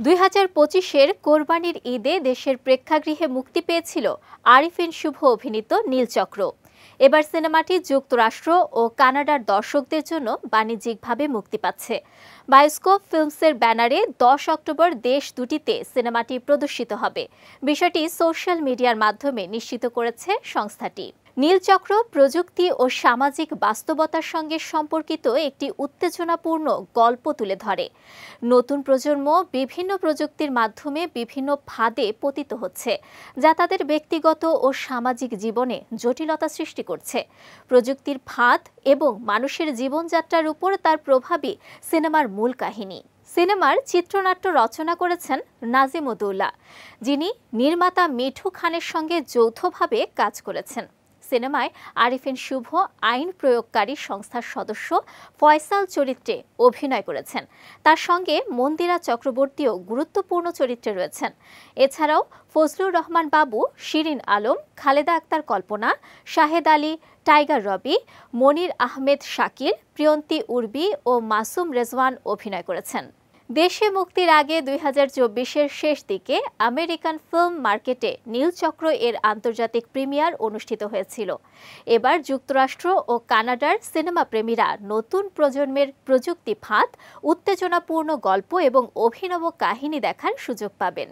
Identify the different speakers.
Speaker 1: 2025-এর কোরবানির ঈদে দেশের প্রেক্ষাগৃহে মুক্তি পেয়েছিল আরিফিন শুভ অভিনীত নীলচক্র। এবার সিনেমাটি যুক্তরাষ্ট্র ও কানাডার দর্শকদের জন্য বাণিজ্যিকভাবে মুক্তি পাচ্ছে। বায়োস্কোপ ফিল্মসের ব্যানারে 10 অক্টোবর দেশ দুটিতে সিনেমাটি প্রদর্শিত হবে। বিষয়টি সোশ্যাল মিডিয়ার মাধ্যমে নিশ্চিত করেছে সংস্থাটি। নীলচক্র প্রযুক্তি ও সামাজিক বাস্তবতার সঙ্গে সম্পর্কিত একটি উত্তেজনাপূর্ণ গল্প তুলে ধরে। নতুন প্রজন্ম বিভিন্ন প্রযুক্তির মাধ্যমে বিভিন্ন ফাঁদে পতিত হচ্ছে, যা তাদের ব্যক্তিগত ও সামাজিক জীবনে জটিলতা সৃষ্টি করছে। প্রযুক্তির ফাঁদ এবং মানুষের জীবনযাত্রার উপর তার প্রভাবই সিনেমার মূল কাহিনী। সিনেমার চিত্রনাট্য রচনা করেছেন নাজিমুদ্দৌলা, যিনি নির্মাতা মিঠু খানের সঙ্গে যৌথভাবে কাজ করেছেন। সিনেমায় আরিফিন শুভ আইন প্রয়োগকারী সংস্থার সদস্য ফয়সাল চরিত্রে অভিনয় করেছেন। তার সঙ্গে মন্দিরা চক্রবর্তীও গুরুত্বপূর্ণ চরিত্রে রয়েছেন। এছাড়াও ফজলুর রহমান বাবু, শিরিন আলম, খালেদা আক্তার কল্পনা, শাহেদ আলী, টাইগার রবি, মনির আহমেদ শাকিল, প্রিয়ন্তী উর্বি ও মাসুম রেজওয়ান অভিনয় করেছেন। দেশে মুক্তির আগে 2024-এর শেষ দিকে আমেরিকান ফিল্ম মার্কেটে নীলচক্র এর আন্তর্জাতিক প্রিমিয়ার অনুষ্ঠিত হয়েছিল। এবার যুক্তরাষ্ট্র ও কানাডার সিনেমা প্রেমীরা নতুন প্রজন্মের প্রযুক্তি ফাঁদ, উত্তেজনাপূর্ণ গল্প এবং অভিনব কাহিনী দেখার সুযোগ পাবেন।